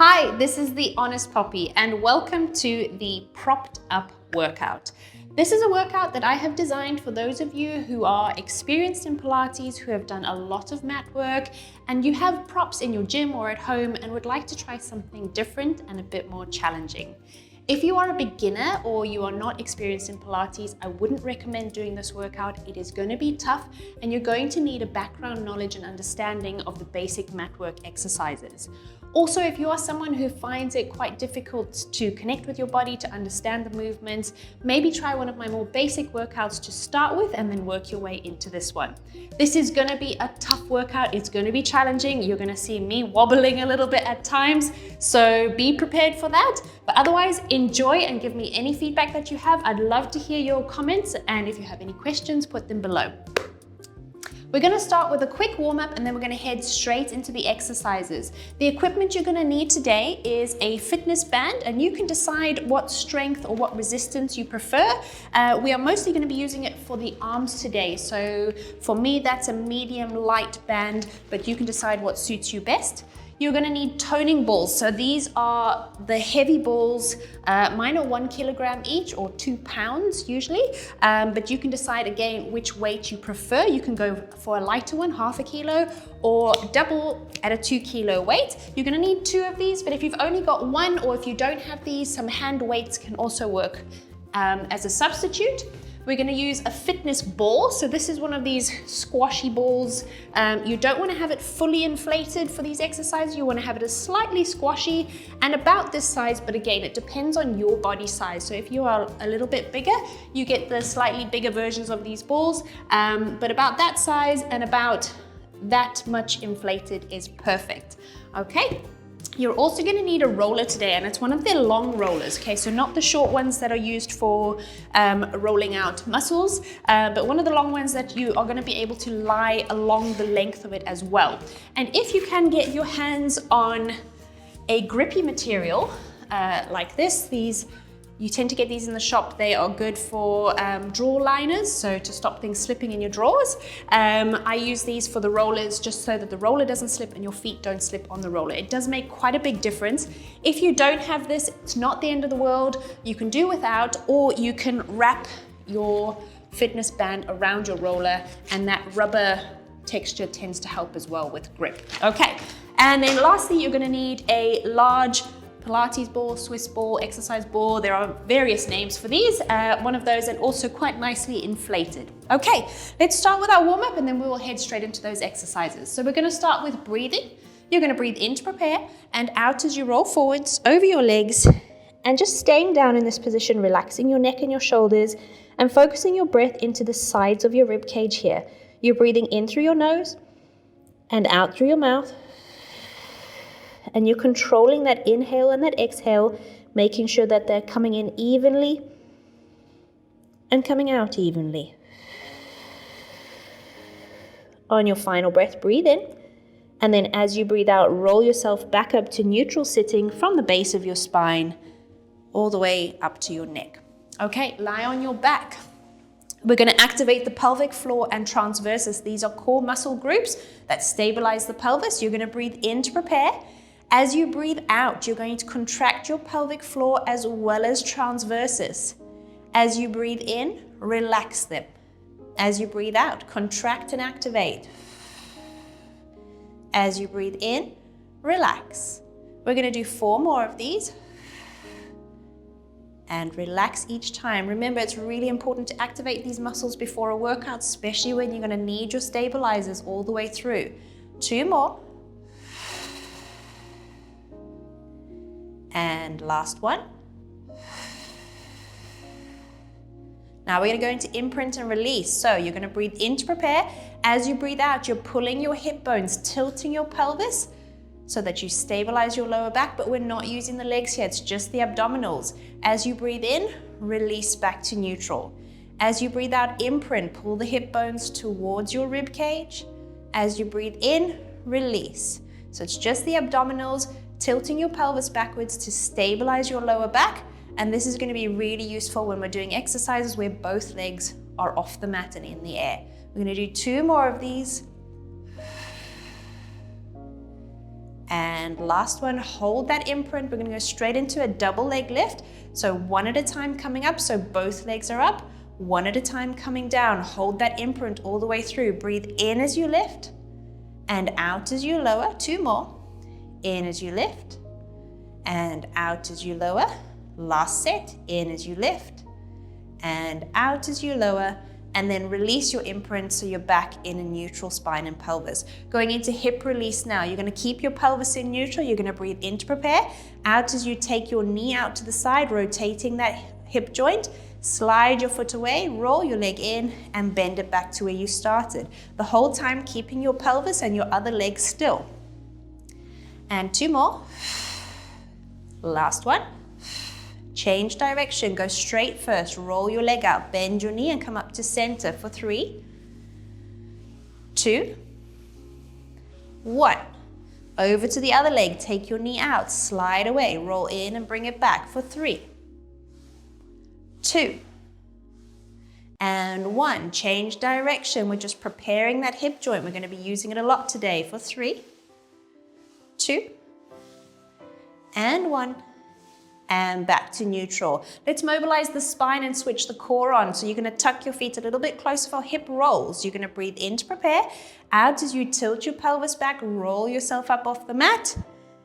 Hi, this is the Honest Poppy and welcome to the Propped Up Workout. This is a workout that I have designed for those of you who are experienced in Pilates, who have done a lot of mat work, and you have props in your gym or at home and would like to try something different and a bit more challenging. If you are a beginner or you are not experienced in Pilates, I wouldn't recommend doing this workout. It is going to be tough and you're going to need a background knowledge and understanding of the basic mat work exercises. Also, if you are someone who finds it quite difficult to connect with your body, to understand the movements, maybe try one of my more basic workouts to start with and then work your way into this one. This is going to be a tough workout. It's going to be challenging. You're going to see me wobbling a little bit at times, so be prepared for that. But otherwise, enjoy and give me any feedback that you have. I'd love to hear your comments, and if you have any questions, put them below. We're going to start with a quick warm-up and then we're going to head straight into the exercises. The equipment you're going to need today is a fitness band, and you can decide what strength or what resistance you prefer. We are mostly going to be using it for the arms today. So for me, that's a medium light band, but you can decide what suits you best. You're going to need toning balls. So these are the heavy balls. Mine are 1 kilogram each, or 2 pounds usually. But you can decide again which weight you prefer. You can go for a lighter one, 1/2 kilo, or double at a 2 kilo weight. You're going to need 2 of these, but if you've only got 1, or if you don't have these, some hand weights can also work as a substitute. We're going to use a fitness ball. So this is one of these squashy balls. You don't want to have it fully inflated for these exercises. You want to have it as slightly squashy and about this size, but again, it depends on your body size. So if you are a little bit bigger, you get the slightly bigger versions of these balls, but about that size and about that much inflated is perfect. Okay. You're also going to need a roller today, and it's one of their long rollers, okay? So not the short ones that are used for rolling out muscles, but one of the long ones that you are going to be able to lie along the length of it as well. And if you can get your hands on a grippy material like this, you tend to get these in the shop. They are good for drawer liners, so to stop things slipping in your drawers. I use these for the rollers just so that the roller doesn't slip and your feet don't slip on the roller. It does make quite a big difference. If you don't have this, it's not the end of the world. You can do without, or you can wrap your fitness band around your roller, and that rubber texture tends to help as well with grip. Okay, and then lastly, you're gonna need a large Pilates ball, Swiss ball, exercise ball. There are various names for these. One of those, and also quite nicely inflated. Okay, let's start with our warm-up and then we will head straight into those exercises. So we're going to start with breathing. You're going to breathe in to prepare and out as you roll forwards over your legs, and just staying down in this position, relaxing your neck and your shoulders and focusing your breath into the sides of your rib cage here. You're breathing in through your nose and out through your mouth. And you're controlling that inhale and that exhale, making sure that they're coming in evenly and coming out evenly. On your final breath, breathe in. And then as you breathe out, roll yourself back up to neutral sitting from the base of your spine all the way up to your neck. Okay, lie on your back. We're going to activate the pelvic floor and transversus. These are core muscle groups that stabilize the pelvis. You're going to breathe in to prepare. As you breathe out, you're going to contract your pelvic floor as well as transversus. As you breathe in, relax them. As you breathe out, contract and activate. As you breathe in, relax. We're going to do 4 more of these. And relax each time. Remember, it's really important to activate these muscles before a workout, especially when you're going to need your stabilizers all the way through. 2 more. And last one. Now we're going to go into imprint and release. So you're going to breathe in to prepare. As you breathe out, you're pulling your hip bones, tilting your pelvis so that you stabilize your lower back, but we're not using the legs here, it's just the abdominals. As you breathe in, release back to neutral. As you breathe out, imprint, pull the hip bones towards your rib cage. As you breathe in, release. So it's just the abdominals, tilting your pelvis backwards to stabilize your lower back. And this is going to be really useful when we're doing exercises where both legs are off the mat and in the air. We're going to do 2 more of these. And last one, hold that imprint. We're gonna go straight into a double leg lift. So one at a time coming up, so both legs are up. One at a time coming down. Hold that imprint all the way through. Breathe in as you lift and out as you lower. Two more. In as you lift and out as you lower. Last set, in as you lift and out as you lower. And then release your imprint so you're back in a neutral spine and pelvis. Going into hip release now. You're gonna keep your pelvis in neutral. You're gonna breathe in to prepare. Out as you take your knee out to the side, rotating that hip joint. Slide your foot away, roll your leg in, and bend it back to where you started. The whole time keeping your pelvis and your other leg still. And two more. Last one. Change direction, go straight first, roll your leg out, bend your knee and come up to center for 3, 2, 1. Over to the other leg, take your knee out, slide away, roll in and bring it back for 3, 2, and 1. Change direction, we're just preparing that hip joint. We're going to be using it a lot today for 3, 2, and 1. And back to neutral. Let's mobilize the spine and switch the core on. So you're gonna tuck your feet a little bit closer for hip rolls. You're gonna breathe in to prepare. Out as you tilt your pelvis back, roll yourself up off the mat.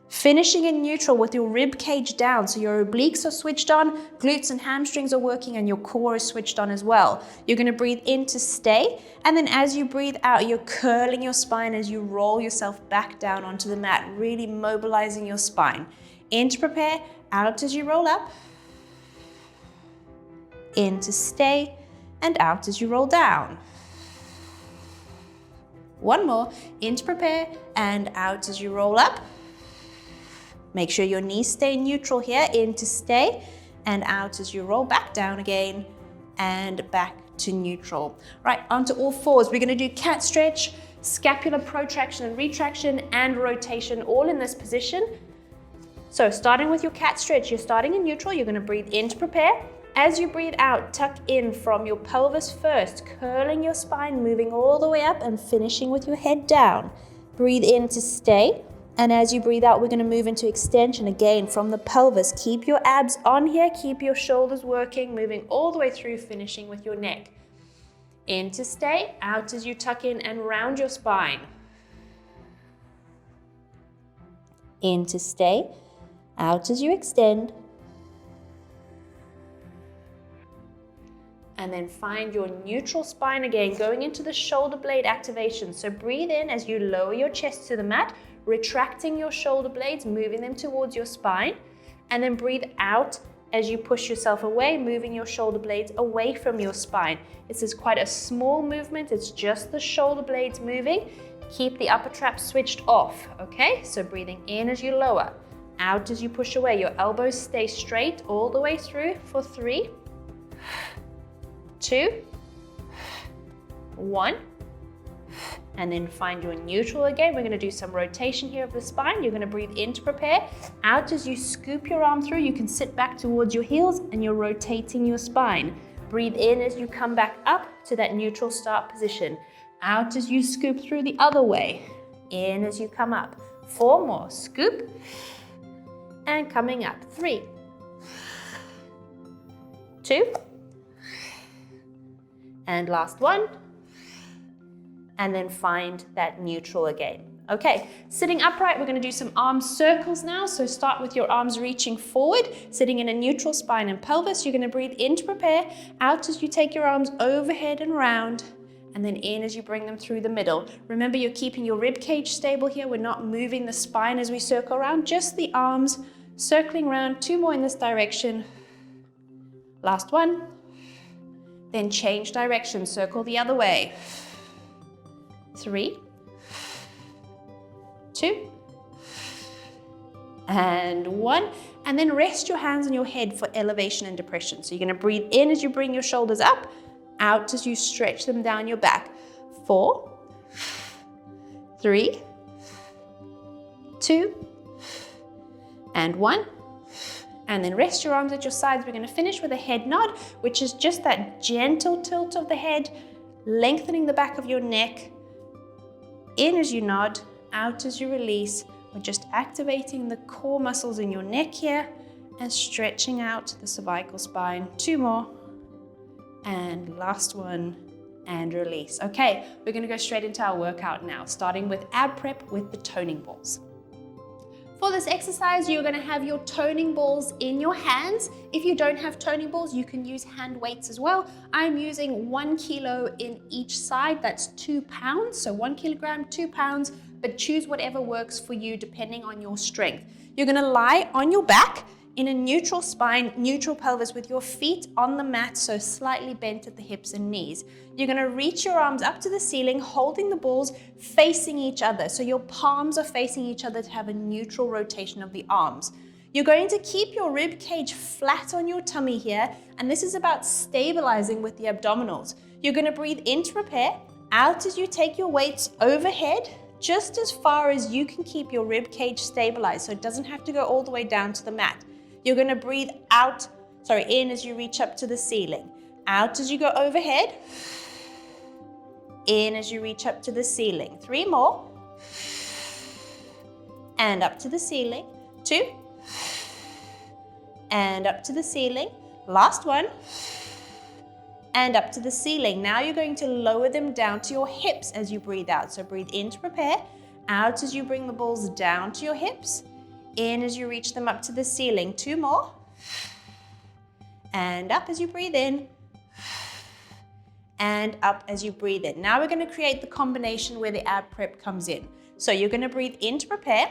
Finishing in neutral with your rib cage down. So your obliques are switched on, glutes and hamstrings are working, and your core is switched on as well. You're gonna breathe in to stay. And then as you breathe out, you're curling your spine as you roll yourself back down onto the mat, really mobilizing your spine. In to prepare. Out as you roll up, in to stay, and out as you roll down. One more, in to prepare, and out as you roll up. Make sure your knees stay neutral here, in to stay, and out as you roll back down again, and back to neutral. Right, onto all fours. We're gonna do cat stretch, scapular protraction and retraction, and rotation, all in this position. So starting with your cat stretch, you're starting in neutral, you're gonna breathe in to prepare. As you breathe out, tuck in from your pelvis first, curling your spine, moving all the way up and finishing with your head down. Breathe in to stay. And as you breathe out, we're gonna move into extension again from the pelvis. Keep your abs on here, keep your shoulders working, moving all the way through, finishing with your neck. In to stay, out as you tuck in and round your spine. In to stay. Out as you extend. And then find your neutral spine again, going into the shoulder blade activation. So breathe in as you lower your chest to the mat, retracting your shoulder blades, moving them towards your spine. And then breathe out as you push yourself away, moving your shoulder blades away from your spine. This is quite a small movement. It's just the shoulder blades moving. Keep the upper trap switched off, okay? So breathing in as you lower. Out as you push away. Your elbows stay straight all the way through for 3, 2, 1. And then find your neutral again. We're gonna do some rotation here of the spine. You're gonna breathe in to prepare. Out as you scoop your arm through, you can sit back towards your heels and you're rotating your spine. Breathe in as you come back up to that neutral start position. Out as you scoop through the other way. In as you come up. 4 more, scoop. And coming up, 3, 2, and last one, and then find that neutral again. Okay, sitting upright, we're gonna do some arm circles now. So start with your arms reaching forward, sitting in a neutral spine and pelvis. You're gonna breathe in to prepare, out as you take your arms overhead and round, and then in as you bring them through the middle. Remember, you're keeping your rib cage stable here. We're not moving the spine as we circle around, just the arms circling around. 2 more in this direction. Last one. Then change direction, circle the other way. 3, 2, and 1. And then rest your hands on your head for elevation and depression. So you're gonna breathe in as you bring your shoulders up, out as you stretch them down your back. 4, 3, 2, and 1. And then rest your arms at your sides. We're gonna finish with a head nod, which is just that gentle tilt of the head, lengthening the back of your neck. In as you nod, out as you release, We're just activating the core muscles in your neck here and stretching out the cervical spine. 2 more. And last one, and release. Okay, we're gonna go straight into our workout now, starting with ab prep with the toning balls. For this exercise, you're gonna have your toning balls in your hands. If you don't have toning balls, you can use hand weights as well. I'm using 1 kilo in each side, that's 2 pounds. So 1 kilogram, 2 pounds, but choose whatever works for you depending on your strength. You're gonna lie on your back in a neutral spine, neutral pelvis with your feet on the mat, so slightly bent at the hips and knees. You're gonna reach your arms up to the ceiling, holding the balls facing each other. So your palms are facing each other to have a neutral rotation of the arms. You're going to keep your rib cage flat on your tummy here, and this is about stabilizing with the abdominals. You're gonna breathe in to prepare, out as you take your weights overhead, just as far as you can keep your rib cage stabilized, so it doesn't have to go all the way down to the mat. You're gonna breathe in as you reach up to the ceiling. Out as you go overhead. In as you reach up to the ceiling. 3 more. And up to the ceiling. 2. And up to the ceiling. Last one. And up to the ceiling. Now you're going to lower them down to your hips as you breathe out. So breathe in to prepare. Out as you bring the balls down to your hips. In as you reach them up to the ceiling. 2 more. And up as you breathe in. And up as you breathe in. Now we're going to create the combination where the ab prep comes in. So you're going to breathe in to prepare.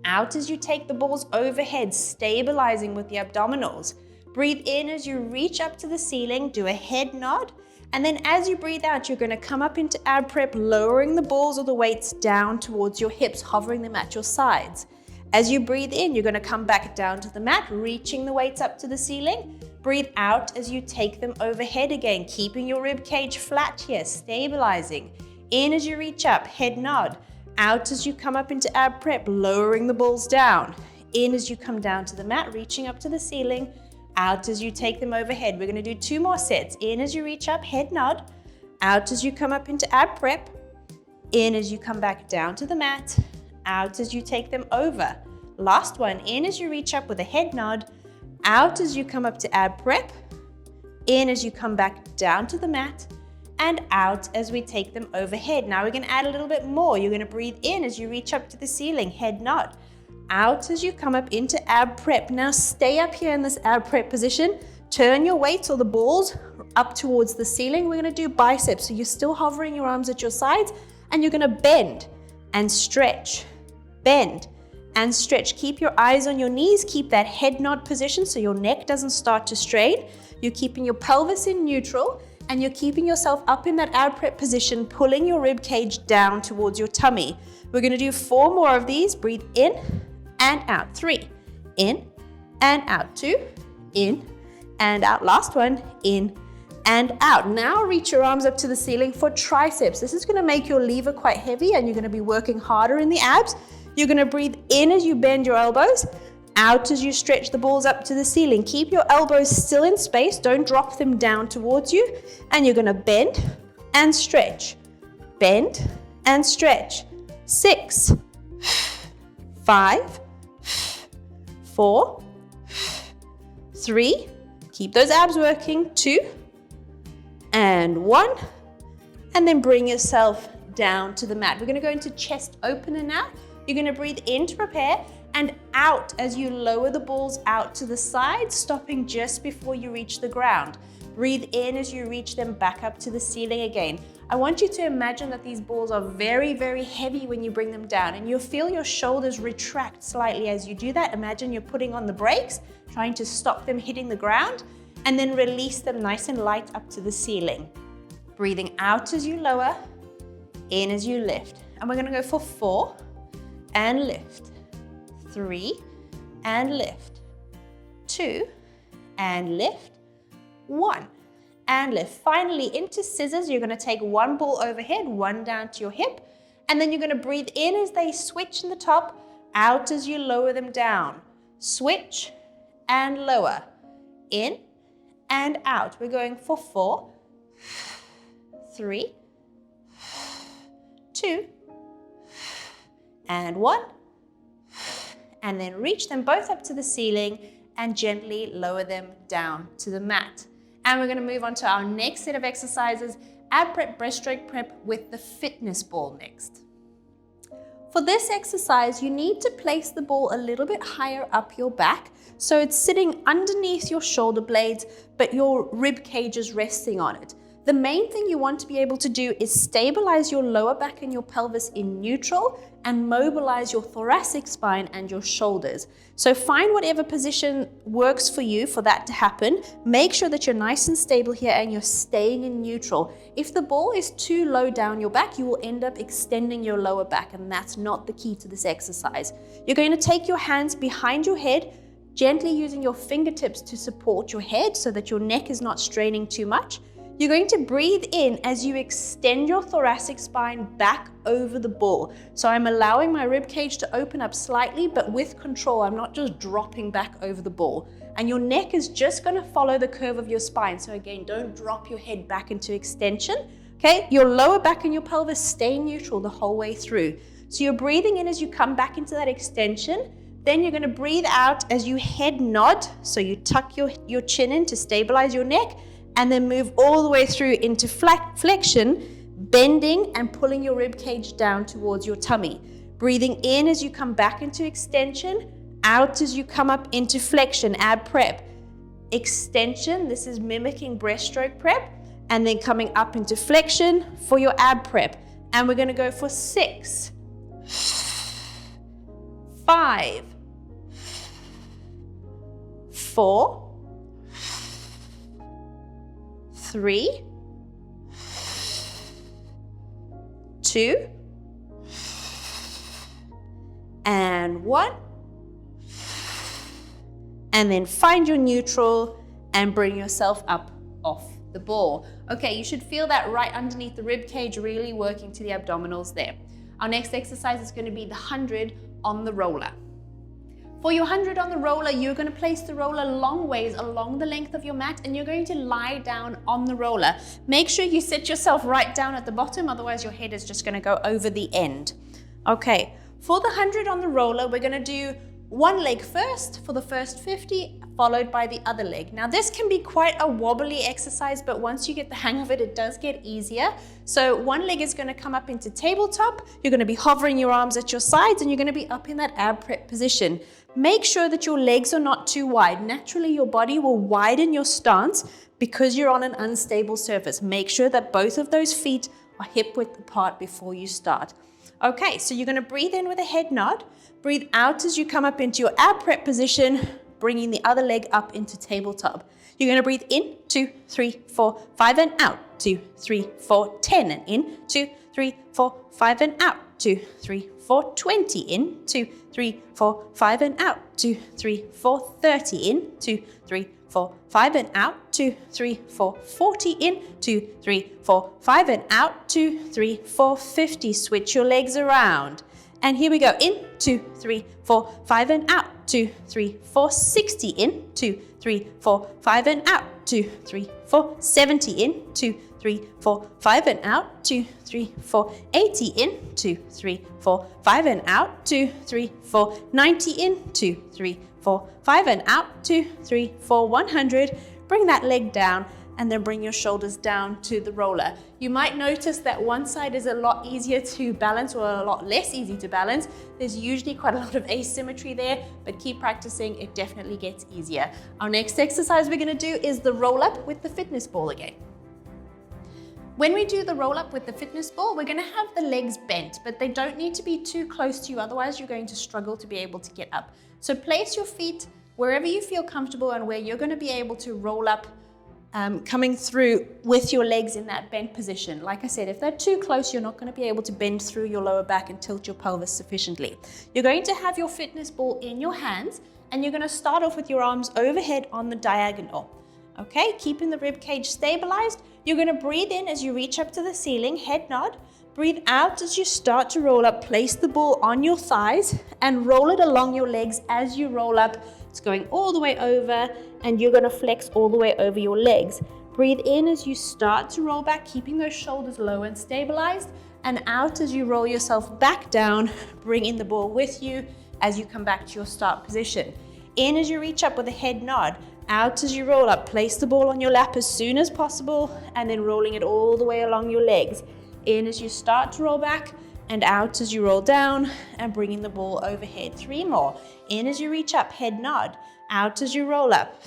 Out as you take the balls overhead, stabilizing with the abdominals. Breathe in as you reach up to the ceiling. Do a head nod. And then as you breathe out, you're going to come up into ab prep, lowering the balls or the weights down towards your hips, hovering them at your sides. As you breathe in, you're going to come back down to the mat, reaching the weights up to the ceiling. Breathe out as you take them overhead again, keeping your rib cage flat here, stabilizing. In as you reach up, head nod. Out as you come up into ab prep, lowering the balls down. In as you come down to the mat, reaching up to the ceiling. Out as you take them overhead. We're going to do 2 more sets. In as you reach up, head nod. Out as you come up into ab prep. In as you come back down to the mat. Out as you take them over. Last one, in as you reach up with a head nod. Out as you come up to ab prep. In as you come back down to the mat. And out as we take them overhead. Now we're going to add a little bit more. You're going to breathe in as you reach up to the ceiling, head nod. Out as you come up into ab prep. Now stay up here in this ab prep position. Turn your weights or the balls up towards the ceiling. We're going to do biceps. So you're still hovering your arms at your sides, and you're going to bend and stretch. Bend and stretch. Keep your eyes on your knees. Keep that head nod position so your neck doesn't start to strain. You're keeping your pelvis in neutral, and you're keeping yourself up in that ab prep position, pulling your rib cage down towards your tummy. We're going to do 4 more of these. Breathe in and out. 3. In and out. 2. In and out. Last one. In and out. Now reach your arms up to the ceiling for triceps. This is going to make your lever quite heavy, and you're going to be working harder in the abs. You're going to breathe in as you bend your elbows, out as you stretch the balls up to the ceiling. Keep your elbows still in space. Don't drop them down towards you. And you're going to bend and stretch. Bend and stretch. 6, 5, 4, 3. Keep those abs working. 2 and 1. And then bring yourself down to the mat. We're going to go into chest opener now. You're going to breathe in to prepare, and out as you lower the balls out to the side, stopping just before you reach the ground. Breathe in as you reach them back up to the ceiling again. I want you to imagine that these balls are very, very heavy when you bring them down, and you'll feel your shoulders retract slightly as you do that. Imagine you're putting on the brakes, trying to stop them hitting the ground, and then release them nice and light up to the ceiling. Breathing out as you lower, in as you lift. And we're going to go for 4 and lift. 3 and lift. 2 and lift. 1 and lift. Finally, into scissors, you're going to take 1 ball overhead, 1 down to your hip, and then you're going to breathe in as they switch in the top, out as you lower them down. Switch and lower. In and out. We're going for 4, 3, 2, and 1. and then reach them both up to the ceiling and gently lower them down to the mat. And we're going to move on to our next set of exercises, ab prep, breaststroke prep with the fitness ball next. For this exercise, you need to place the ball a little bit higher up your back, so it's sitting underneath your shoulder blades, but your rib cage is resting on it. The main thing you want to be able to do is stabilize your lower back and your pelvis in neutral and mobilize your thoracic spine and your shoulders. So find whatever position works for you for that to happen. Make sure that you're nice and stable here and you're staying in neutral. If the ball is too low down your back, you will end up extending your lower back, and that's not the key to this exercise. You're going to take your hands behind your head, gently using your fingertips to support your head so that your neck is not straining too much. You're going to breathe in as you extend your thoracic spine back over the ball. So I'm allowing my rib cage to open up slightly, but with control. I'm not just dropping back over the ball. And your neck is just going to follow the curve of your spine. So again, don't drop your head back into extension. Okay, your lower back and your pelvis stay neutral the whole way through. So you're breathing in as you come back into that extension. Then you're going to breathe out as you head nod. So you tuck your chin in to stabilize your neck, and then move all the way through into flexion, bending and pulling your rib cage down towards your tummy. Breathing in as you come back into extension, out as you come up into flexion, ab prep. Extension, this is mimicking breaststroke prep, and then coming up into flexion for your ab prep. And we're going to go for 6, 5, 4, 3, 2, and 1. And then find your neutral and bring yourself up off the ball. Okay, you should feel that right underneath the rib cage, really working to the abdominals there. Our next exercise is going to be the 100 on the roller. For your 100 on the roller, you're going to place the roller long ways along the length of your mat, and you're going to lie down on the roller. Make sure you sit yourself right down at the bottom, otherwise your head is just going to go over the end. Okay, for the 100 on the roller, we're going to do one leg first for the first 50, followed by the other leg. Now this can be quite a wobbly exercise, but once you get the hang of it, it does get easier. So one leg is going to come up into tabletop. You're going to be hovering your arms at your sides, and you're going to be up in that ab prep position. Make sure that your legs are not too wide. Naturally, your body will widen your stance because you're on an unstable surface. Make sure that both of those feet are hip width apart before you start. Okay, so you're going to breathe in with a head nod. Breathe out as you come up into your ab prep position, bringing the other leg up into tabletop. You're going to breathe in, 2, 3, 4, 5, and out, 2, 3, 4, 10, and in, 2, 3, 4, 5, and out, 2, 3, 4, 20, in, 2, 3, 4, 5, and out, 2, 3, 4, 30, in, 2, 3, 4, 5, and out, 2, 3, 4, 40, in, 2, 3, 4, 5, and out, 2, 3, 4, 50. Switch your legs around. And here we go, in, 2, 3, 4, 5, and out, 2, 3, 4, 60, in, 2, 3, 4, 5, and out, 2, 3, 4, 70, in, 2, 3, 4, 5, and out, 2, 3, 4, 80, in, 2, 3, 4, 5, and out, 2, 3, 4, 90, in, 2, 3, 4, 5, and out, 2, 3, 4, 100. Bring that leg down, and then bring your shoulders down to the roller. You might notice that one side is a lot easier to balance or a lot less easy to balance. There's usually quite a lot of asymmetry there, but keep practicing, it definitely gets easier. Our next exercise we're gonna do is the roll up with the fitness ball again. When we do the roll up with the fitness ball, we're gonna have the legs bent, but they don't need to be too close to you, otherwise you're going to struggle to be able to get up. So place your feet wherever you feel comfortable and where you're gonna be able to roll up coming through with your legs in that bent position. Like I said, if they're too close, you're not going to be able to bend through your lower back and tilt your pelvis sufficiently. You're going to have your fitness ball in your hands, and you're going to start off with your arms overhead on the diagonal. Okay, keeping the rib cage stabilized. You're going to breathe in as you reach up to the ceiling, head nod. Breathe out as you start to roll up. Place the ball on your thighs and roll it along your legs as you roll up. It's going all the way over, and you're going to flex all the way over your legs. Breathe in as you start to roll back, keeping those shoulders low and stabilized, and out as you roll yourself back down, bringing the ball with you as you come back to your start position. In as you reach up with a head nod, out as you roll up. Place the ball on your lap as soon as possible, and then rolling it all the way along your legs. In as you start to roll back, and out as you roll down, and bringing the ball overhead. 3 more. In as you reach up, head nod. Out as you roll up.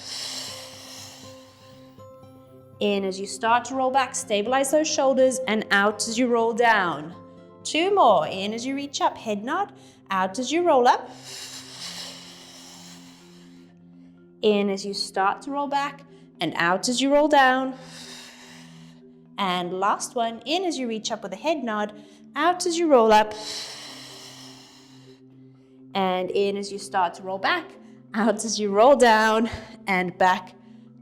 In as you start to roll back, stabilize those shoulders, and out as you roll down. 2 more. In as you reach up, head nod. Out as you roll up. In as you start to roll back, and out as you roll down. And last one. In as you reach up with a head nod. Out as you roll up. And in as you start to roll back. Out as you roll down, and back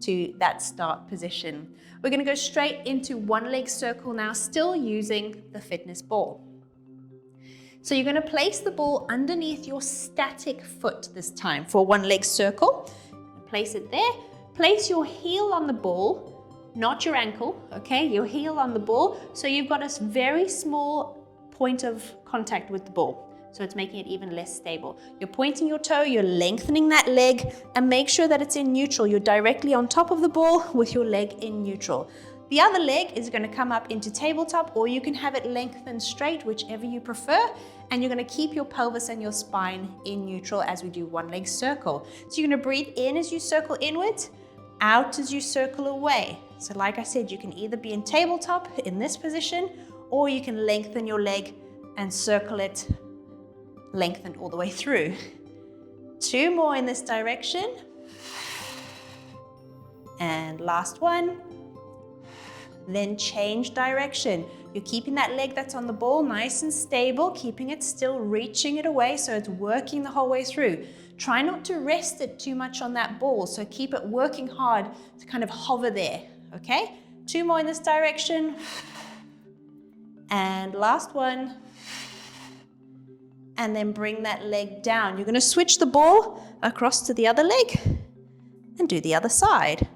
to that start position. We're going to go straight into one leg circle now, still using the fitness ball. So you're going to place the ball underneath your static foot this time for one leg circle. Place it there. Place your heel on the ball, not your ankle, okay? Your heel on the ball. So you've got a very small point of contact with the ball. So it's making it even less stable. You're pointing your toe, you're lengthening that leg, and make sure that it's in neutral. You're directly on top of the ball with your leg in neutral. The other leg is going to come up into tabletop, or you can have it lengthened straight, whichever you prefer. And you're going to keep your pelvis and your spine in neutral as we do one leg circle. So you're going to breathe in as you circle inwards, out as you circle away. So like I said, you can either be in tabletop in this position, or you can lengthen your leg and circle it lengthened all the way through. 2 more in this direction. And last one. Then change direction. You're keeping that leg that's on the ball nice and stable, keeping it still, reaching it away so it's working the whole way through. Try not to rest it too much on that ball, so keep it working hard to kind of hover there, okay? 2 more in this direction. And last one. And then bring that leg down. You're going to switch the ball across to the other leg and do the other side.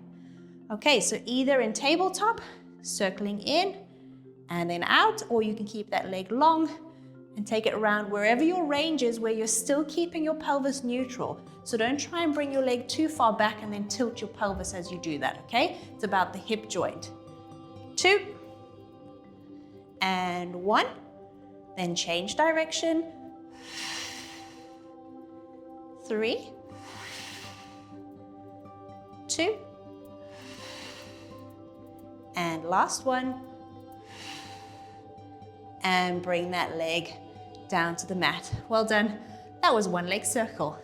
Okay, so either in tabletop, circling in and then out, or you can keep that leg long and take it around wherever your range is, where you're still keeping your pelvis neutral. So don't try and bring your leg too far back and then tilt your pelvis as you do that, okay? It's about the hip joint. 2 and 1, then change direction. 3, 2, and last one. And bring that leg down to the mat. Well done. That was one leg circle.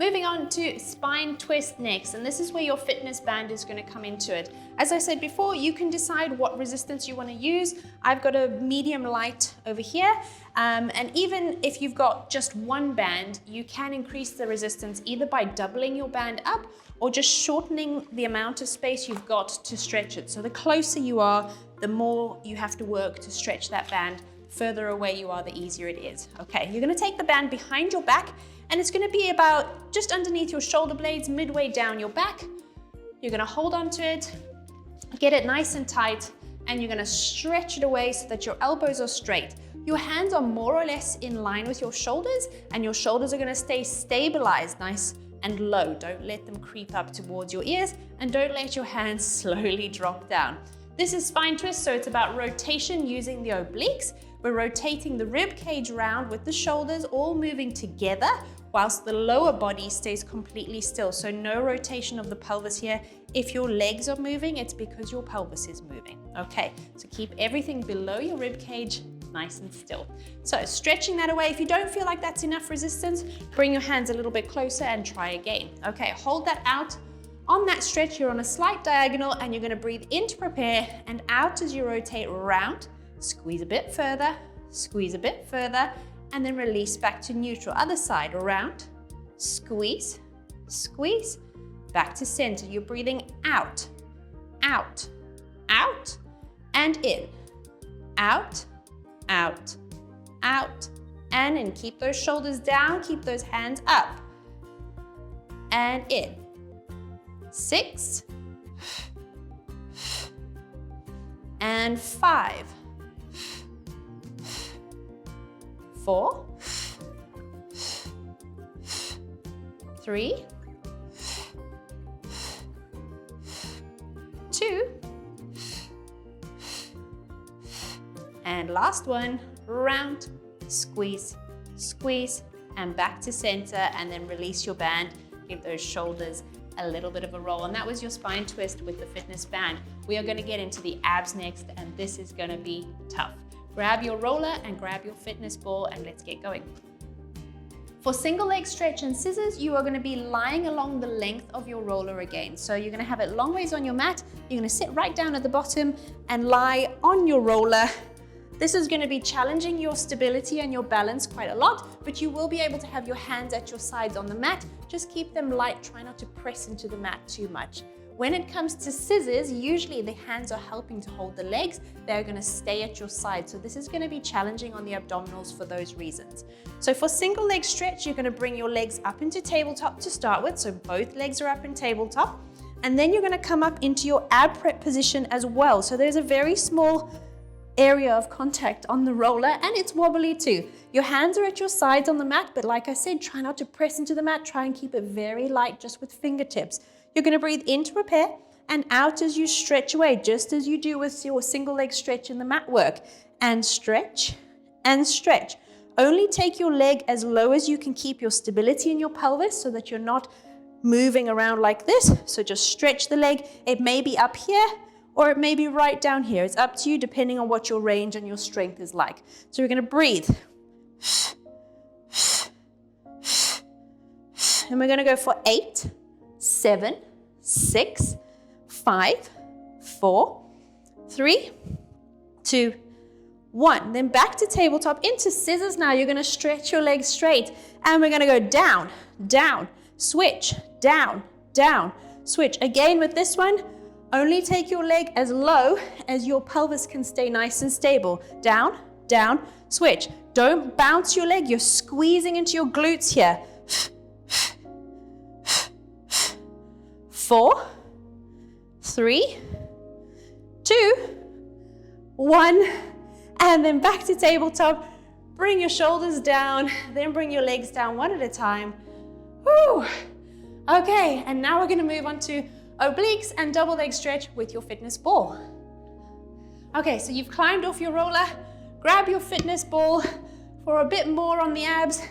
Moving on to spine twist next, and this is where your fitness band is going to come into it. As I said before, you can decide what resistance you want to use. I've got a medium light over here, and even if you've got just one band, you can increase the resistance either by doubling your band up or just shortening the amount of space you've got to stretch it. So the closer you are, the more you have to work to stretch that band. Further away you are, the easier it is. Okay, you're going to take the band behind your back, and it's going to be about just underneath your shoulder blades, midway down your back. You're going to hold on to it, get it nice and tight, and you're going to stretch it away so that your elbows are straight. Your hands are more or less in line with your shoulders, and your shoulders are going to stay stabilized nice and low. Don't let them creep up towards your ears, and don't let your hands slowly drop down. This is spine twist, so it's about rotation using the obliques. We're rotating the rib cage round with the shoulders all moving together, whilst the lower body stays completely still. So no rotation of the pelvis here. If your legs are moving, it's because your pelvis is moving. Okay, so keep everything below your rib cage nice and still. So stretching that away. If you don't feel like that's enough resistance, bring your hands a little bit closer and try again. Okay, hold that out. On that stretch, you're on a slight diagonal, and you're going to breathe in to prepare and out as you rotate round. Squeeze a bit further, squeeze a bit further, and then release back to neutral. Other side, around, squeeze, squeeze, back to center. You're breathing out, out, out, and in. Out, out, out, and in. Keep those shoulders down, keep those hands up, and in. 6, and 5, 4, 3, 2, and last one, round, squeeze, squeeze, and back to center, and then release your band. Give those shoulders a little bit of a roll. And that was your spine twist with the fitness band. We are gonna get into the abs next, and this is gonna be tough. Grab your roller and grab your fitness ball, and let's get going. For single leg stretch and scissors, you are gonna be lying along the length of your roller again. So you're gonna have it long ways on your mat. You're gonna sit right down at the bottom and lie on your roller. This is gonna be challenging your stability and your balance quite a lot, but you will be able to have your hands at your sides on the mat. Just keep them light, try not to press into the mat too much. When it comes to scissors, usually the hands are helping to hold the legs. They're gonna stay at your side. So this is gonna be challenging on the abdominals for those reasons. So for single leg stretch, you're gonna bring your legs up into tabletop to start with. So both legs are up in tabletop. And then you're gonna come up into your ab prep position as well. So there's a very small area of contact on the roller, and it's wobbly too. Your hands are at your sides on the mat, but like I said, try not to press into the mat. Try and keep it very light, just with fingertips. You're going to breathe in to prepare and out as you stretch away, just as you do with your single leg stretch in the mat work. And stretch and stretch. Only take your leg as low as you can keep your stability in your pelvis so that you're not moving around like this. So just stretch the leg. It may be up here, or it may be right down here. It's up to you depending on what your range and your strength is like. So we're gonna breathe. And we're gonna go for 8, 7, 6, 5, 4, 3, 2, 1. Then back to tabletop, into scissors now. You're gonna stretch your legs straight. And we're gonna go down, down, switch, down, down, switch. Again with this one, only take your leg as low as your pelvis can stay nice and stable. Down, down, switch. Don't bounce your leg. You're squeezing into your glutes here. 4, 3, 2, 1. And then back to tabletop. Bring your shoulders down, then bring your legs down one at a time. Whew. Okay, and now we're gonna move on to obliques and double leg stretch with your fitness ball. Okay, so you've climbed off your roller, grab your fitness ball for a bit more on the abs.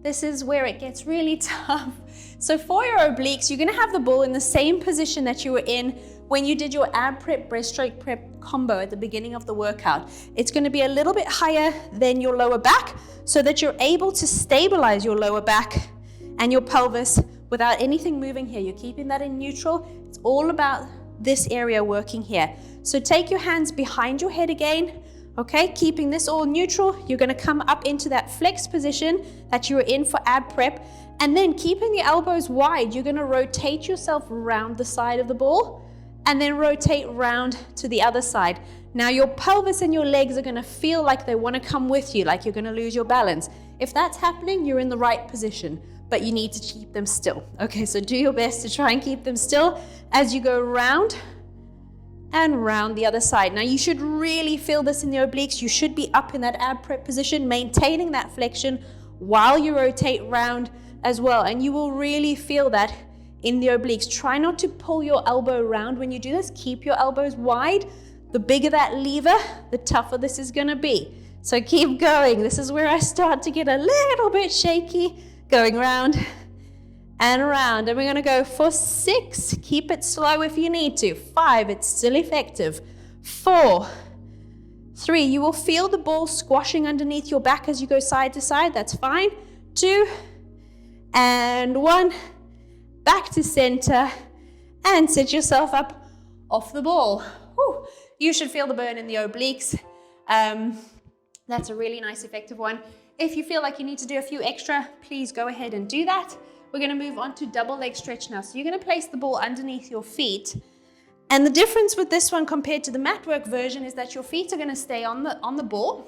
This is where it gets really tough. So for your obliques, you're gonna have the ball in the same position that you were in when you did your ab prep, breaststroke prep combo at the beginning of the workout. It's gonna be a little bit higher than your lower back so that you're able to stabilize your lower back and your pelvis without anything moving here. You're keeping that in neutral. It's all about this area working here. So take your hands behind your head again, okay? Keeping this all neutral. You're gonna come up into that flex position that you were in for ab prep, and then keeping the elbows wide, you're gonna rotate yourself around the side of the ball and then rotate round to the other side. Now your pelvis and your legs are gonna feel like they wanna come with you, like you're gonna lose your balance. If that's happening, you're in the right position, but you need to keep them still. Okay, so do your best to try and keep them still as you go round and round the other side. Now you should really feel this in the obliques. You should be up in that ab prep position, maintaining that flexion while you rotate round as well. And you will really feel that in the obliques. Try not to pull your elbow around when you do this. Keep your elbows wide. The bigger that lever, the tougher this is gonna be. So keep going. This is where I start to get a little bit shaky. Going round and around. And we're gonna go for 6. Keep it slow if you need to. 5, it's still effective. 4, 3, you will feel the ball squashing underneath your back as you go side to side. That's fine. 2, and 1. Back to center and sit yourself up off the ball. Whew. You should feel the burn in the obliques. That's a really nice, effective one. If you feel like you need to do a few extra, please go ahead and do that. We're gonna move on to double leg stretch now. So you're gonna place the ball underneath your feet. And the difference with this one compared to the mat work version is that your feet are gonna stay on the ball.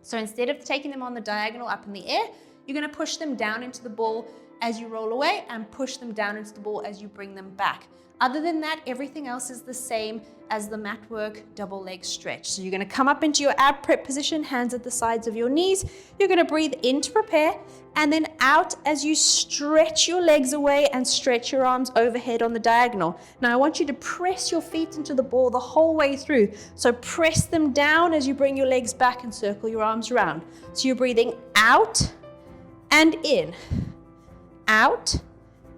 So instead of taking them on the diagonal up in the air, you're gonna push them down into the ball as you roll away and push them down into the ball as you bring them back. Other than that, everything else is the same as the mat work double leg stretch. So you're going to come up into your ab prep position, hands at the sides of your knees. You're going to breathe in to prepare and then out as you stretch your legs away and stretch your arms overhead on the diagonal. Now I want you to press your feet into the ball the whole way through. So press them down as you bring your legs back and circle your arms around. So you're breathing out and in, out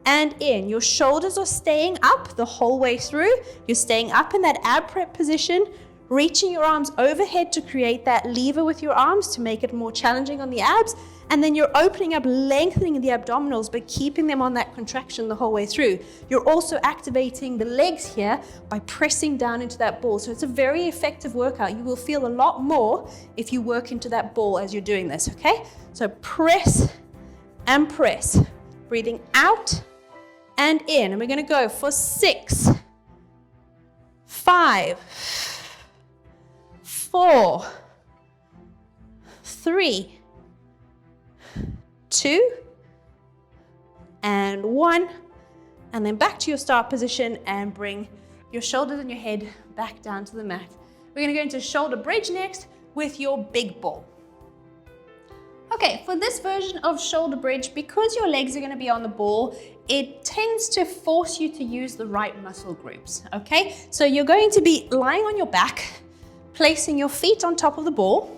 and in. Your shoulders are staying up the whole way through. You're staying up in that ab prep position, reaching your arms overhead to create that lever with your arms to make it more challenging on the abs. And then you're opening up, lengthening the abdominals, but keeping them on that contraction the whole way through. You're also activating the legs here by pressing down into that ball. So it's a very effective workout. You will feel a lot more if you work into that ball as you're doing this, okay? So press and press. Breathing out and in. And we're going to go for 6, 5, 4, 3, 2, and 1. And then back to your start position and bring your shoulders and your head back down to the mat. We're going to go into shoulder bridge next with your big ball. Okay, for this version of shoulder bridge, because your legs are going to be on the ball, it tends to force you to use the right muscle groups, okay? So you're going to be lying on your back, placing your feet on top of the ball,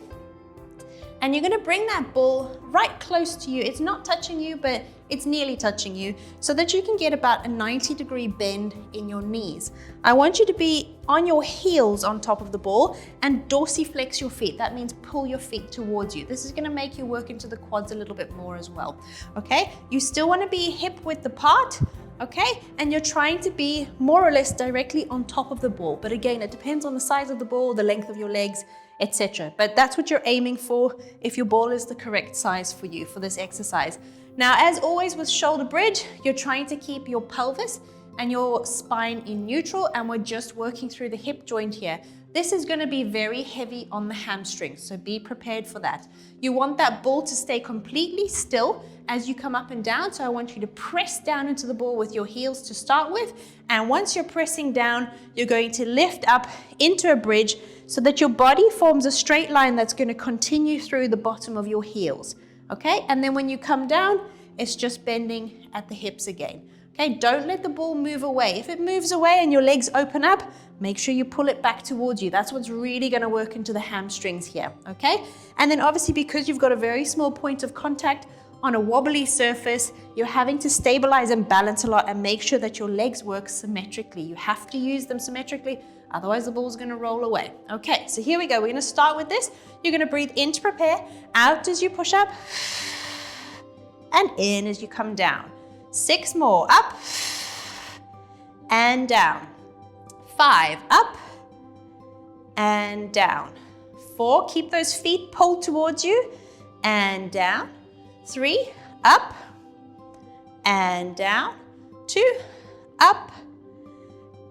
and you're going to bring that ball right close to you. It's not touching you, but it's nearly touching you, so that you can get about a 90-degree bend in your knees. I want you to be on your heels on top of the ball and dorsiflex your feet. That means pull your feet towards you. This is going to make you work into the quads a little bit more as well, okay? You still want to be hip width apart, okay? And you're trying to be more or less directly on top of the ball. But again, it depends on the size of the ball, the length of your legs, etc. But that's what you're aiming for if your ball is the correct size for you for this exercise. Now, as always with shoulder bridge, you're trying to keep your pelvis and your spine in neutral, and we're just working through the hip joint here. This is going to be very heavy on the hamstrings, so be prepared for that. You want that ball to stay completely still as you come up and down, so I want you to press down into the ball with your heels to start with, and once you're pressing down, you're going to lift up into a bridge so that your body forms a straight line that's going to continue through the bottom of your heels, okay? And then when you come down, it's just bending at the hips again. Okay, don't let the ball move away. If it moves away and your legs open up, make sure you pull it back towards you. That's what's really going to work into the hamstrings here, okay? And then obviously, because you've got a very small point of contact on a wobbly surface, you're having to stabilize and balance a lot and make sure that your legs work symmetrically. You have to use them symmetrically, otherwise the ball's going to roll away. Okay, so here we go. We're going to start with this. You're going to breathe in to prepare, out as you push up, and in as you come down. 6 more, up and down. 5, up and down. 4, keep those feet pulled towards you and down. 3, up and down. 2, up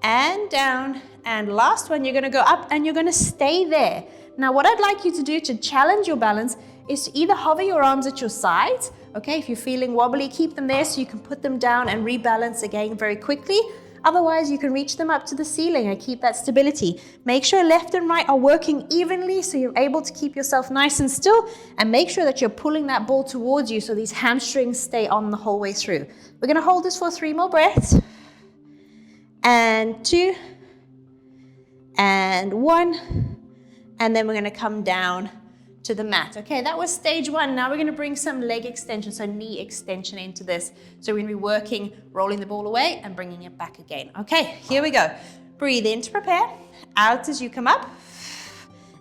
and down. And last one, you're going to go up and you're going to stay there. Now, what I'd like you to do to challenge your balance is to either hover your arms at your sides. Okay, if you're feeling wobbly, keep them there so you can put them down and rebalance again very quickly. Otherwise, you can reach them up to the ceiling and keep that stability. Make sure left and right are working evenly so you're able to keep yourself nice and still, and make sure that you're pulling that ball towards you so these hamstrings stay on the whole way through. We're going to hold this for 3 more breaths. And 2, and 1, and then we're going to come down to the mat. Okay, that was stage 1. Now we're going to bring some leg extension, so knee extension into this. So we're going to be working, rolling the ball away and bringing it back again. Okay, here we go. Breathe in to prepare, out as you come up,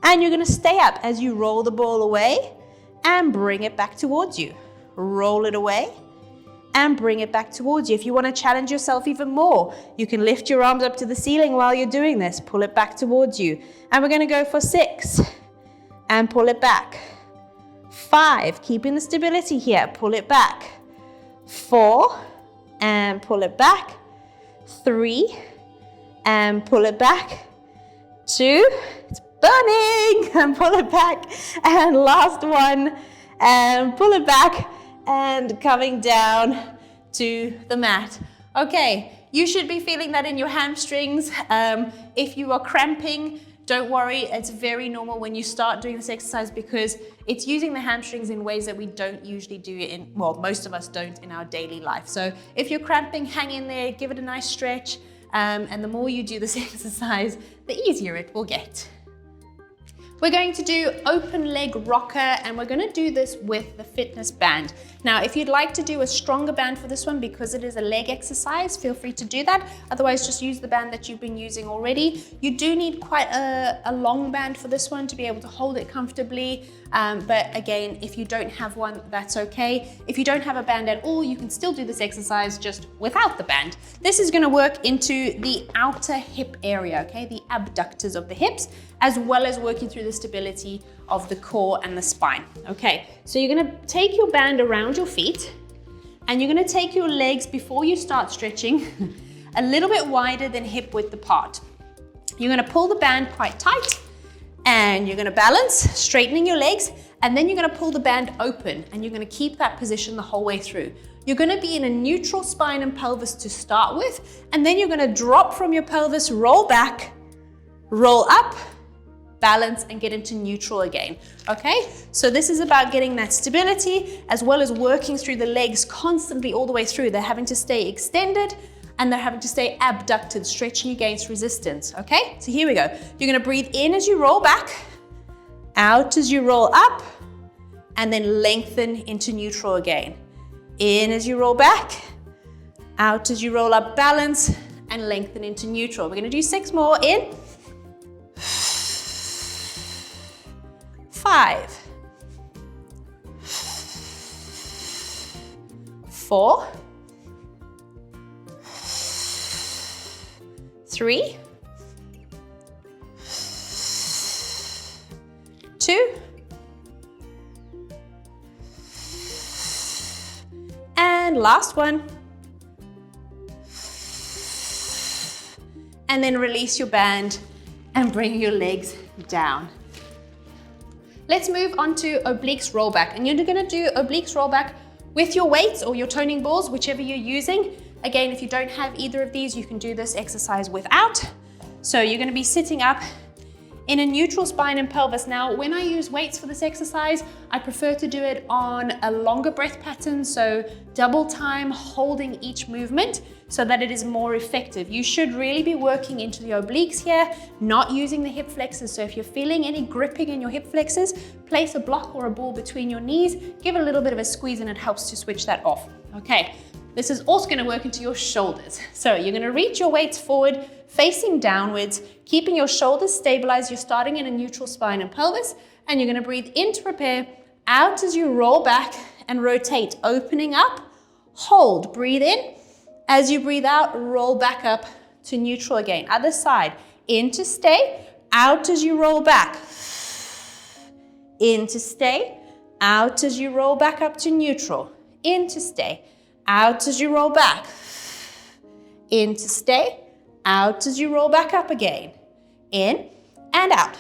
and you're going to stay up as you roll the ball away and bring it back towards you. Roll it away and bring it back towards you. If you want to challenge yourself even more, you can lift your arms up to the ceiling while you're doing this. Pull it back towards you. And we're going to go for 6. And pull it back. 5, keeping the stability here, pull it back. 4, and pull it back. 3, and pull it back. 2, it's burning, and pull it back. And last one, and pull it back, and coming down to the mat. Okay, you should be feeling that in your hamstrings. If you are cramping, don't worry, it's very normal when you start doing this exercise because it's using the hamstrings in ways that we don't usually do in, well, most of us don't in our daily life. So if you're cramping, hang in there, give it a nice stretch, and the more you do this exercise, the easier it will get. We're going to do open leg rocker, and we're going to do this with the fitness band. Now, if you'd like to do a stronger band for this one because it is a leg exercise, feel free to do that. Otherwise, just use the band that you've been using already. You do need quite a long band for this one to be able to hold it comfortably. But again, if you don't have one, that's okay. If you don't have a band at all, you can still do this exercise just without the band. This is going to work into the outer hip area, okay? The abductors of the hips, as well as working through the stability of the core and the spine. Okay, so you're gonna take your band around your feet and you're gonna take your legs before you start stretching a little bit wider than hip width apart. You're gonna pull the band quite tight and you're gonna balance, straightening your legs, and then you're gonna pull the band open and you're gonna keep that position the whole way through. You're gonna be in a neutral spine and pelvis to start with, and then you're gonna drop from your pelvis, roll back, roll up, balance, and get into neutral again. Okay, so this is about getting that stability as well as working through the legs constantly all the way through. They're having to stay extended and they're having to stay abducted, stretching against resistance. Okay, so here we go. You're gonna breathe in as you roll back, out as you roll up, and then lengthen into neutral again. In as you roll back, out as you roll up, balance, and lengthen into neutral. We're gonna do 6 more. In, 5, 4, 3, 2, and last one. And then release your band and bring your legs down. Let's move on to obliques rollback, and you're gonna do obliques rollback with your weights or your toning balls, whichever you're using. Again, if you don't have either of these, you can do this exercise without. So you're gonna be sitting up in a neutral spine and pelvis. Now, when I use weights for this exercise, I prefer to do it on a longer breath pattern, so double time holding each movement so that it is more effective. You should really be working into the obliques here, not using the hip flexors. So if you're feeling any gripping in your hip flexors, place a block or a ball between your knees, give it a little bit of a squeeze, and it helps to switch that off. Okay, this is also gonna work into your shoulders. So you're gonna reach your weights forward, facing downwards, keeping your shoulders stabilized. You're starting in a neutral spine and pelvis, and you're gonna breathe in to prepare, out as you roll back and rotate, opening up, hold, breathe in. As you breathe out, roll back up to neutral again. Other side, in to stay, out as you roll back. In to stay, out as you roll back up to neutral. In to stay, out as you roll back. In to stay, out as you roll back up again. In and out.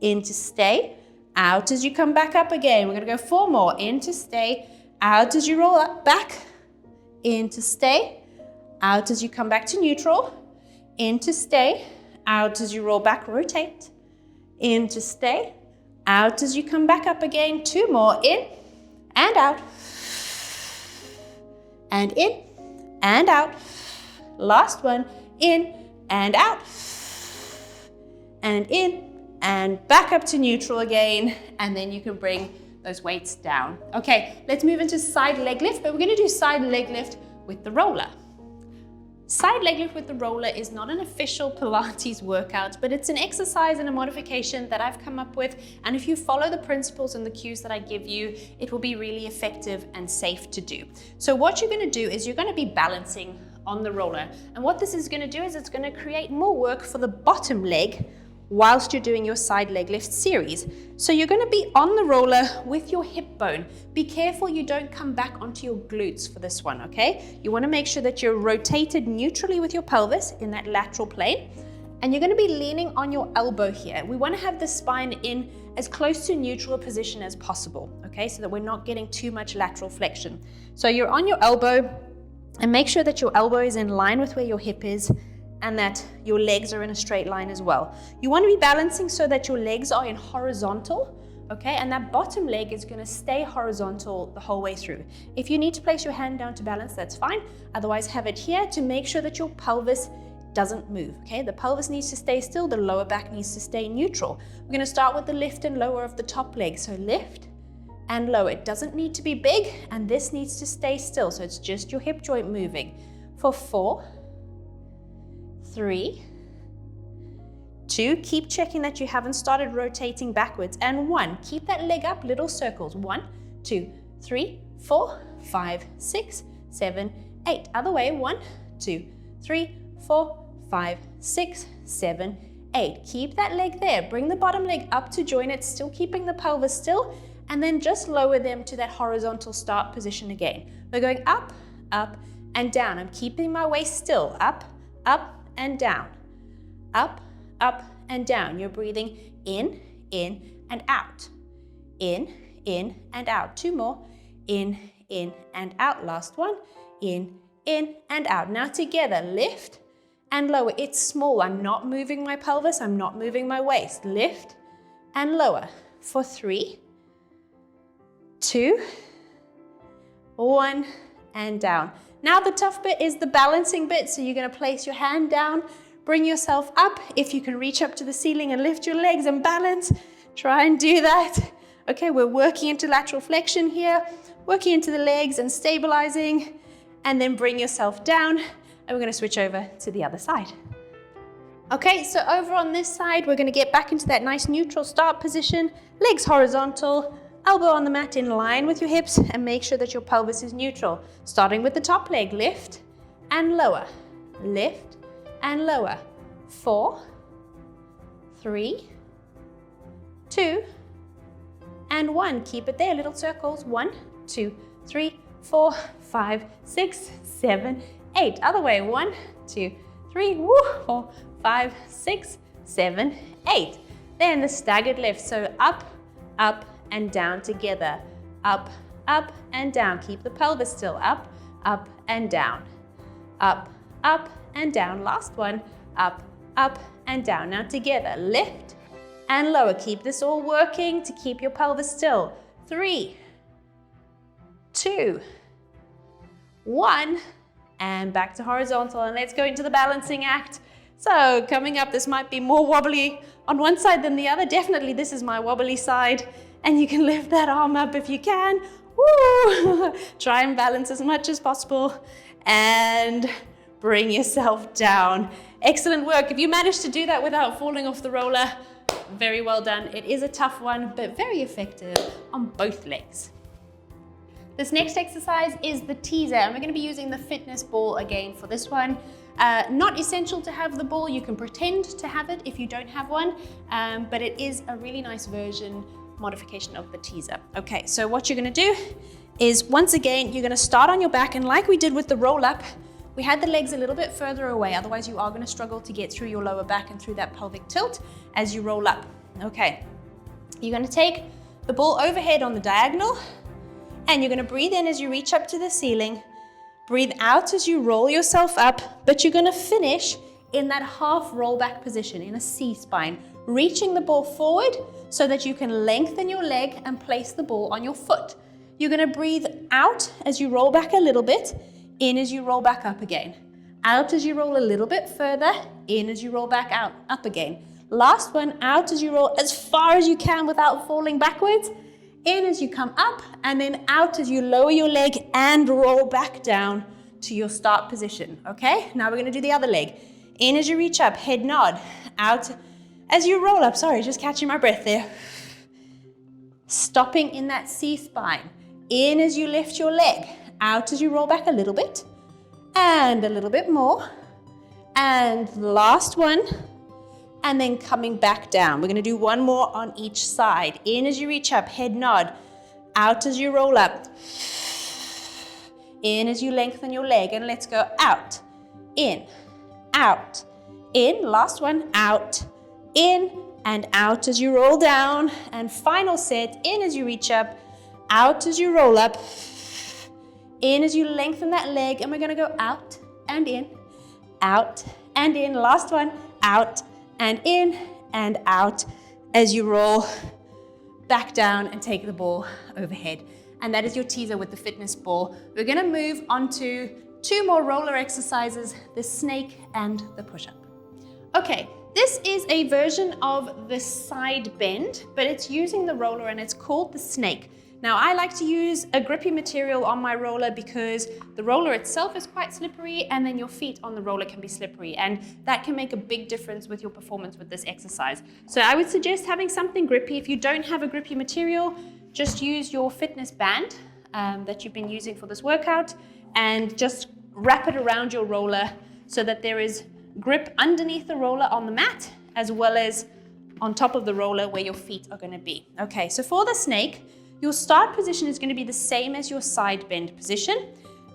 In to stay, out as you come back up again. We're gonna go 4 more. In to stay, out as you roll up, back. In to stay, out as you come back to neutral. In to stay, out as you roll back, rotate. In to stay, out as you come back up again. 2 more. In and out. And in and out. Last one. In and out. And in and back up to neutral again. And then you can bring those weights down. Okay, let's move into side leg lift, but we're gonna do side leg lift with the roller. Side leg lift with the roller is not an official Pilates workout, but it's an exercise and a modification that I've come up with. And if you follow the principles and the cues that I give you, it will be really effective and safe to do. So what you're gonna do is you're gonna be balancing on the roller. And what this is gonna do is it's gonna create more work for the bottom leg whilst you're doing your side leg lift series. So you're gonna be on the roller with your hip bone. Be careful you don't come back onto your glutes for this one, okay? You wanna make sure that you're rotated neutrally with your pelvis in that lateral plane, and you're gonna be leaning on your elbow here. We wanna have the spine in as close to neutral a position as possible, okay? So that we're not getting too much lateral flexion. So you're on your elbow, and make sure that your elbow is in line with where your hip is and that your legs are in a straight line as well. You want to be balancing so that your legs are in horizontal, okay? And that bottom leg is going to stay horizontal the whole way through. If you need to place your hand down to balance, that's fine. Otherwise, have it here to make sure that your pelvis doesn't move, okay? The pelvis needs to stay still, the lower back needs to stay neutral. We're going to start with the lift and lower of the top leg. So lift and lower. It doesn't need to be big, and this needs to stay still. So it's just your hip joint moving. For 4, 3, 2, keep checking that you haven't started rotating backwards, and 1, keep that leg up, little circles. 1, 2, 3, 4, 5, 6, 7, 8. Other way. 1, 2, 3, 4, 5, 6, 7, 8. Keep that leg there. Bring the bottom leg up to join it, still keeping the pelvis still, and then just lower them to that horizontal start position again. We're going up, up, and down. I'm keeping my waist still. Up, up, and down. Up, up, and down. You're breathing in, and out. In, and out. 2 more. In, and out. Last one. In, and out. Now together, lift and lower. It's small. I'm not moving my pelvis. I'm not moving my waist. Lift and lower. For 3, 2, 1, and down. Now the tough bit is the balancing bit. So you're going to place your hand down, bring yourself up. If you can reach up to the ceiling and lift your legs and balance, try and do that. Okay, we're working into lateral flexion here, working into the legs and stabilizing, and then bring yourself down. And we're going to switch over to the other side. Okay, so over on this side, we're going to get back into that nice neutral start position, legs horizontal, elbow on the mat in line with your hips, and make sure that your pelvis is neutral. Starting with the top leg, lift and lower, lift and lower. 4, 3, 2, and 1. Keep it there, little circles. 1, 2, 3, 4, 5, 6, 7, 8. Other way. 1, 2, 3, 4, 5, 6, 7, 8. Then the staggered lift. So up, up, and down together. Up, up, and down. Keep the pelvis still. Up, up, and down. Up, up, and down. Last one. Up, up, and down. Now together. Lift and lower. Keep this all working to keep your pelvis still. 3, 2, 1, and back to horizontal. And let's go into the balancing act. So coming up, this might be more wobbly on one side than the other. Definitely this is my wobbly side. And you can lift that arm up if you can. Woo! Try and balance as much as possible. And bring yourself down. Excellent work. If you manage to do that without falling off the roller, very well done. It is a tough one, but very effective on both legs. This next exercise is the teaser, and we're going to be using the fitness ball again for this one. Not essential to have the ball. You can pretend to have it if you don't have one, but it is a really nice modification of the teaser. Okay, so what you're going to do is, once again, you're going to start on your back, and like we did with the roll up, we had the legs a little bit further away, otherwise you are going to struggle to get through your lower back and through that pelvic tilt as you roll up. Okay, you're going to take the ball overhead on the diagonal, and you're going to breathe in as you reach up to the ceiling, breathe out as you roll yourself up, but you're going to finish in that half roll back position, in a C-spine, reaching the ball forward so that you can lengthen your leg and place the ball on your foot. You're going to breathe out as you roll back a little bit, in as you roll back up again. Out as you roll a little bit further, in as you roll back out, up again. Last one, out as you roll as far as you can without falling backwards, in as you come up, and then out as you lower your leg and roll back down to your start position, okay? Now we're gonna do the other leg. In as you reach up, head nod. Out as you roll up, sorry, just catching my breath there. Stopping in that C-spine. In as you lift your leg. Out as you roll back a little bit. And a little bit more. And last one. And then coming back down. We're going to do one more on each side. In as you reach up, head nod. Out as you roll up. In as you lengthen your leg. And let's go out. In. Out. In. Last one. Out. In. and out as you roll down. And final set, in as you reach up, out as you roll up, in as you lengthen that leg. And we're gonna go out and in, out and in. Last one, out and in and out as you roll back down and take the ball overhead. And that is your teaser with the fitness ball. We're gonna move on to 2 more roller exercises, the snake and the push-up. Okay, this is a version of the side bend, but it's using the roller and it's called the snake. Now, I like to use a grippy material on my roller because the roller itself is quite slippery, and then your feet on the roller can be slippery, and that can make a big difference with your performance with this exercise. So I would suggest having something grippy. If you don't have a grippy material, just use your fitness band that you've been using for this workout and just wrap it around your roller so that there is grip underneath the roller on the mat as well as on top of the roller where your feet are going to be. Okay, so for the snake, your start position is going to be the same as your side bend position.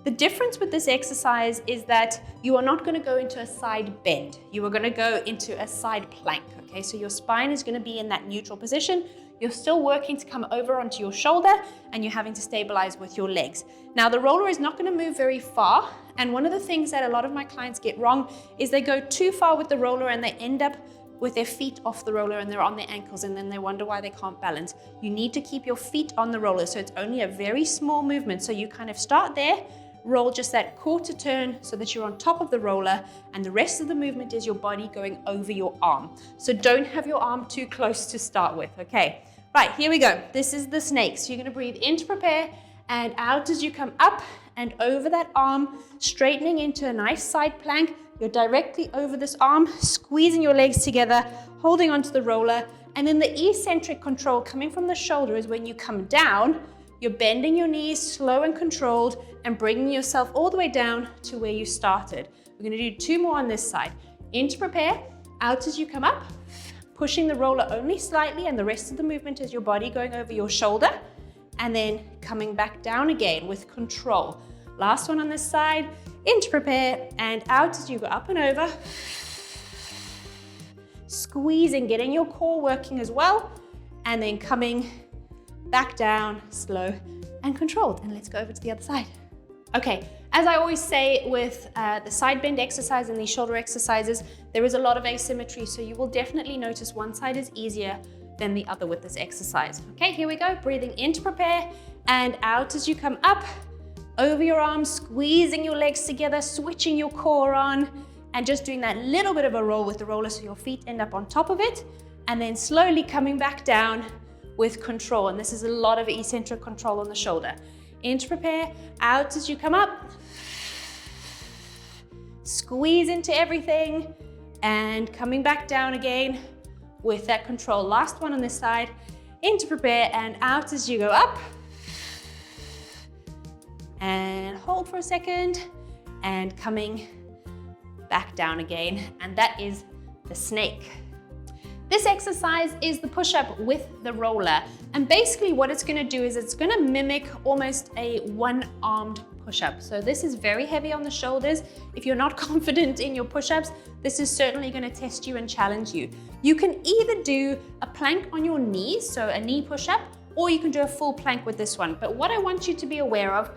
The difference with this exercise is that you are not going to go into a side bend. You are going to go into a side plank. Okay, so your spine is going to be in that neutral position. You're still working to come over onto your shoulder and you're having to stabilize with your legs. Now, the roller is not going to move very far. And one of the things that a lot of my clients get wrong is they go too far with the roller and they end up with their feet off the roller and they're on their ankles, and then they wonder why they can't balance. You need to keep your feet on the roller, so it's only a very small movement. So you kind of start there, roll just that quarter turn so that you're on top of the roller, and the rest of the movement is your body going over your arm. So don't have your arm too close to start with, okay? Right, here we go. This is the snake. So you're gonna breathe in to prepare and out as you come up and over that arm, straightening into a nice side plank. You're directly over this arm, squeezing your legs together, holding onto the roller. And then the eccentric control coming from the shoulder is when you come down, you're bending your knees slow and controlled and bringing yourself all the way down to where you started. We're gonna do 2 more on this side. In to prepare, out as you come up, pushing the roller only slightly, and the rest of the movement is your body going over your shoulder, and then coming back down again with control. Last one on this side, in to prepare, and out as you go up and over. Squeezing, getting your core working as well, and then coming back down, slow and controlled. And let's go over to the other side. Okay, as I always say with the side bend exercise and these shoulder exercises, there is a lot of asymmetry, so you will definitely notice one side is easier than the other with this exercise. Okay, here we go. Breathing in to prepare, and out as you come up, over your arms, squeezing your legs together, switching your core on, and just doing that little bit of a roll with the roller so your feet end up on top of it, and then slowly coming back down with control. And this is a lot of eccentric control on the shoulder. In to prepare, out as you come up, squeeze into everything, and coming back down again with that control. Last one on this side, in to prepare, and out as you go up, and hold for a second, and coming back down again. And that is the snake. This exercise is the push-up with the roller. And basically what it's gonna do is it's gonna mimic almost a one-armed push-up. So this is very heavy on the shoulders. If you're not confident in your push-ups, this is certainly gonna test you and challenge you. You can either do a plank on your knees, so a knee push-up, or you can do a full plank with this one. But what I want you to be aware of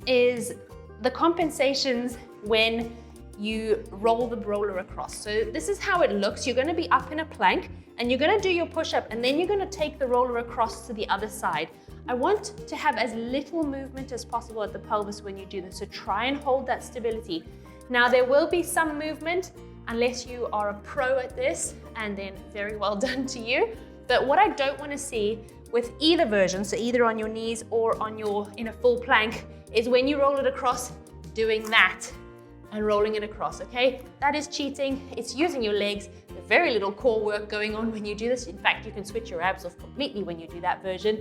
is the compensations when you roll the roller across. So this is how it looks. You're gonna be up in a plank and you're gonna do your push-up, and then you're gonna take the roller across to the other side. I want to have as little movement as possible at the pelvis when you do this, so try and hold that stability. Now there will be some movement unless you are a pro at this, and then very well done to you. But what I don't wanna see with either version, so either on your knees or in a full plank, is when you roll it across, doing that and rolling it across, okay? That is cheating. It's using your legs. There's very little core work going on when you do this. In fact, you can switch your abs off completely when you do that version,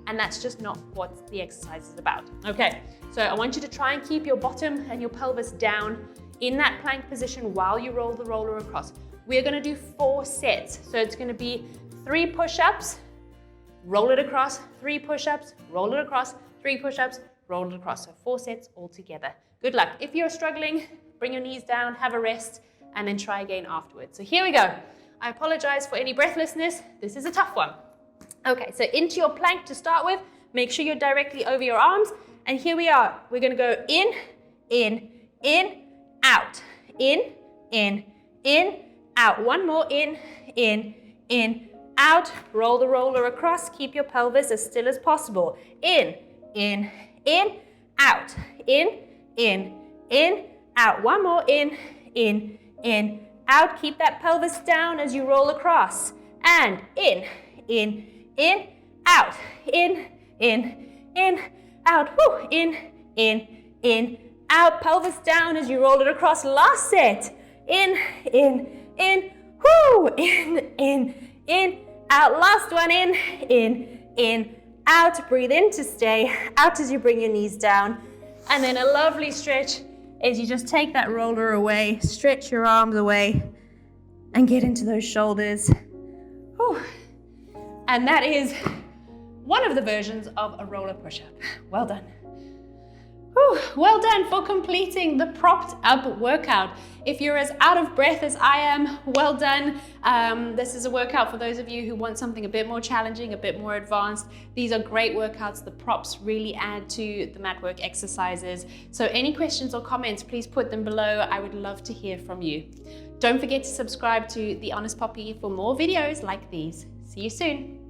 and that's just not what the exercise is about. Okay, so I want you to try and keep your bottom and your pelvis down in that plank position while you roll the roller across. We're gonna do 4 sets. So it's gonna be 3 push-ups, roll it across, 3 push-ups, roll it across, 3 push-ups, roll it across. So 4 sets all together. Good luck. If you're struggling, bring your knees down, have a rest, and then try again afterwards. So here we go. I apologize for any breathlessness. This is a tough one. Okay, so into your plank to start with. Make sure you're directly over your arms. And here we are. We're going to go in, out. In, out. One more, in, out. Roll the roller across. Keep your pelvis as still as possible. In, out. In, out. One more, in, out. Keep that pelvis down as you roll across. And in, out. In, out. Woo. In, out. Pelvis down as you roll it across. Last set. In, woo. In, out. Last one. In, out. Breathe in to stay. Out as you bring your knees down. And then a lovely stretch as you just take that roller away, stretch your arms away, and get into those shoulders. Whew. And that is one of the versions of a roller push-up. Well done. Whew. Well done for completing the propped up workout. If you're as out of breath as I am, well done. This is a workout for those of you who want something a bit more challenging, a bit more advanced. These are great workouts. The props really add to the mat work exercises. So any questions or comments, please put them below. I would love to hear from you. Don't forget to subscribe to The Honest Poppy for more videos like these. See you soon.